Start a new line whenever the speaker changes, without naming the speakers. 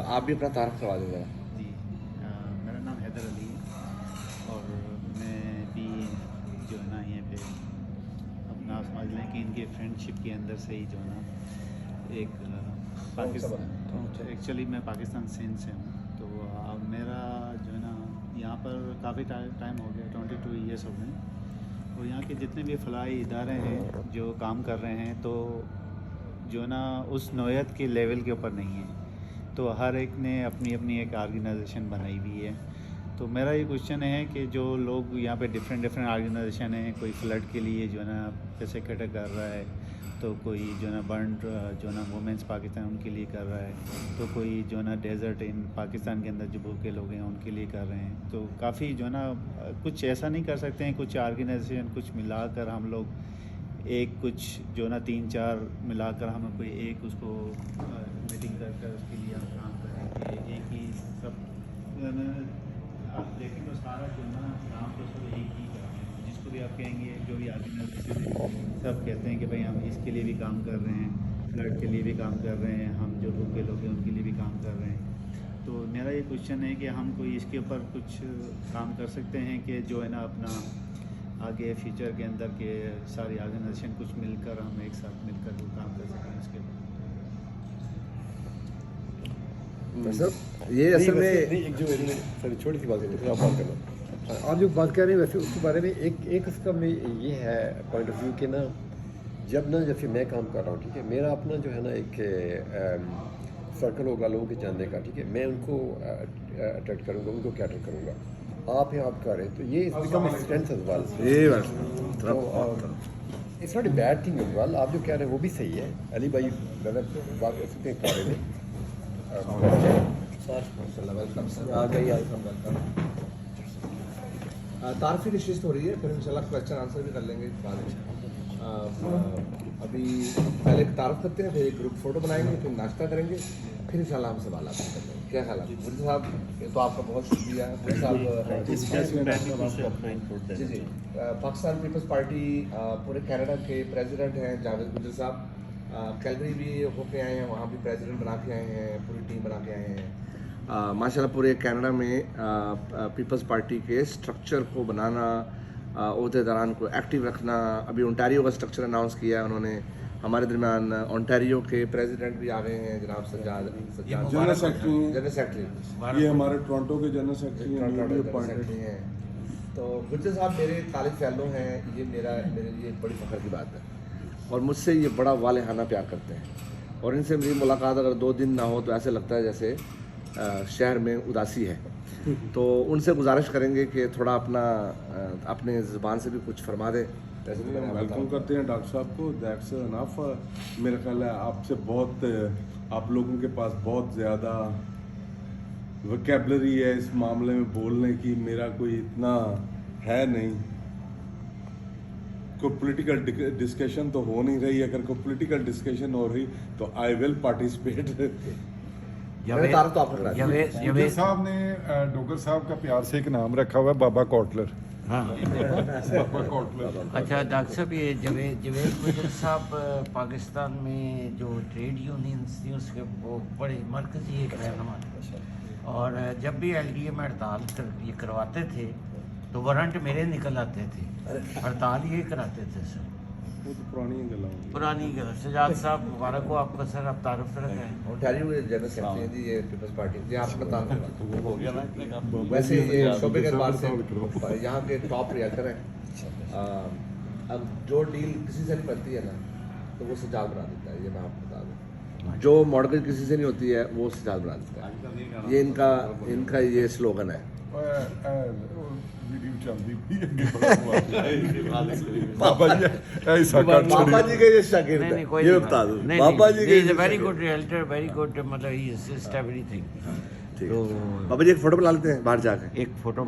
آپ بھی اپنا تعارف کروا دیں ذرا.
جی میرا نام حیدر علی ہے اور میں بھی جو ہے نا یہیں پہ اپنا سمجھ لیں کہ ان کے فرینڈ شپ کے اندر سے ہی جو ہے نا ایک پاکستان ایکچولی میں پاکستان سندھ سے ہوں. تو میرا جو ہے نا یہاں پر کافی ٹائم ہو گیا 22 ایئرس ہو گئے. اور یہاں کے جتنے بھی فلاحی ادارے ہیں جو کام کر رہے ہیں تو جو ہے نا اس نوعیت کے لیول کے اوپر نہیں ہے. تو ہر ایک نے اپنی اپنی ایک آرگنائزیشن بنائی ہوئی ہے. تو میرا یہ کوشچن ہے کہ جو لوگ یہاں پہ ڈفرینٹ آرگنائزیشن ہیں, کوئی فلڈ کے لیے جو ہے نا پیسے اکٹھا کر رہا ہے, تو کوئی جو ہے نا برنڈ جو ہے نا وومنس پاکستان ان کے لیے کر رہا ہے, تو کوئی جو ہے نا ڈیزرٹ ان پاکستان کے اندر جو بھوکے لوگ ہیں ان کے لیے کر رہے ہیں. تو کافی جو ہے نا کچھ ایسا نہیں کر سکتے ہیں, کچھ آرگنائزیشن کچھ ملا کر ہم لوگ ایک کچھ جو ہے نا 3-4 ملا کر ہم کوئی ایک اس کو میٹنگ کر اس کے لیے ہم کام کریں کہ ایک ہی سب آپ دیکھیں تو سارا جو ہے نا کام تو سب ایک ہی کرتے ہیں. جس کو بھی آپ کہیں گے جو بھی آرگنائزیشن سب کہتے ہیں کہ بھائی ہم اس کے لیے بھی کام کر رہے ہیں, فلڈ کے لیے بھی کام کر رہے ہیں, ہم جو بھوکے لوگ ہیں ان کے لیے بھی کام کر رہے ہیں. تو میرا یہ کوشچن ہے کہ ہم کوئی اس کے اوپر کچھ کام کر سکتے ہیں کہ جو ہے نا اپنا آگے فیوچر کے اندر کہ ساری آرگنائزیشن کچھ مل کر ہم ایک ساتھ مل کر وہ کام کر سکیں اس کے اوپر.
سر یہ اصل میں
چھوٹی سی بات ہے, آپ بات کرنا. آپ جو بات کر رہے ہیں ویسے اس کے بارے میں ایک اس کا میں یہ ہے پوائنٹ آف ویو کہ نا جب نا جیسے میں کام کر رہا ہوں, ٹھیک ہے, میرا اپنا جو ہے نا ایک سرکل ہوگا لوگوں کے جاننے کا, ٹھیک ہے, میں ان کو اٹریکٹ کروں گا, ان کو کیٹر کروں گا. آپ ہیں, آپ کر رہے ہیں, تو یہ become strength as well. It's not a bad thing as well. آپ جو کہہ رہے ہیں وہ بھی صحیح ہے. علی بھائی بات کر سکتے ہیں بارے میں.
تعارفی نشست ہو رہی ہے, پھر انشاءاللہ کویسچن آنسر بھی کر لیں گے بعد میں. ابھی پہلے تعارف کرتے ہیں, پھر ایک گروپ فوٹو بنائیں گے, پھر ناشتہ کریں گے, پھر انشاءاللہ ہم سوالات کر لیں گے. کیا خیال ہے بھٹو صاحب؟ تو آپ کا بہت شکریہ صاحب. جی پاکستان پیپلز پارٹی پورے کینیڈا کے پریزیڈنٹ ہیں جاوید گجر صاحب. کیلگری بھی ہو کے آئے ہیں, وہاں بھی پریزیڈنٹ بنا کے آئے ہیں, پوری ٹیم بنا کے آئے ہیں.
ماشاء اللہ پورے کینیڈا میں پیپلز پارٹی کے اسٹرکچر کو بنانا, عہدیداران کو ایکٹیو رکھنا. ابھی اونٹاریو کا اسٹرکچر اناؤنس کیا انہوں نے. ہمارے درمیان اونٹاریو کے پریزیڈنٹ بھی آ گئے ہیں جناب سجاد
جنرل
سیکرٹری,
یہ ہمارے ٹورنٹو کے جنرل سیکرٹری
ہیں. تو گجر صاحب میرے طالب فیلو ہیں, یہ میرے لیے بڑی فخر کی بات ہے.
اور مجھ سے یہ بڑا والہانہ پیار کرتے ہیں, اور ان سے میری ملاقات اگر 2 دن نہ ہو تو ایسے لگتا ہے جیسے شہر میں اداسی ہے. تو ان سے گزارش کریں گے کہ تھوڑا اپنے زبان سے بھی کچھ فرما دیں.
ویلکم کرتے ہیں ڈاکٹر صاحب کو. That's enough. میرا خیال ہے آپ سے بہت, آپ لوگوں کے پاس بہت زیادہ ویکیبلری ہے اس معاملے میں بولنے کی. میرا کوئی اتنا ہے نہیں. کوئی پولیٹیکل ڈسکشن تو ہو نہیں رہی. اگر کوئی پولیٹیکل ڈسکشن ہو رہی تو آئی ول پارٹیسپیٹ.
جاوید صاحب نے ڈوگر صاحب کا پیار سے ایک نام رکھا ہوا ہے بابا کوٹلر.
ہاں اچھا ڈاکٹر صاحب, یہ جاوید گجر صاحب پاکستان میں جو ٹریڈ یونینس تھیں اس کے وہ بڑے مرکزی ایک رہنما تھے, اور جب بھی ایل ڈی اے میں ہڑتال یہ کرواتے تھے تو وارنٹ میرے نکل آتے تھے, ہڑتال یہ کراتے تھے. سر
وہ تو پرانی
گل. سجاد صاحب مبارک ہو آپ کا. سر آپ تعارف رکھیں.
اونٹاریو کے جنرل سیکرٹری ہیں جی یہ پیپلز پارٹی. جی آپ کا تعارف ہو گیا نا. ویسے یہ شعبے کے اعتبار سے یہاں کے ٹاپ ریئیکٹر ہیں. اب جو ڈیل کسی سے نہیں بنتی ہے نا تو وہ سجاد بنا دیتا ہے, یہ میں آپ کو بتا دوں.
جو مارگیج کسی سے نہیں ہوتی ہے وہ سجاد بنا دیتا ہے. یہ ان کا یہ سلوگن ہے.
بابا جی
کا یہ شاگرد ہے, یہ بتا دوں. بابا جی
very good realtor, very good, مطلب ہی اسسٹ ایوری تھنگ.
بابا جی ایک فوٹو بنا لیتے ہیں باہر جا کے.
ایک فوٹو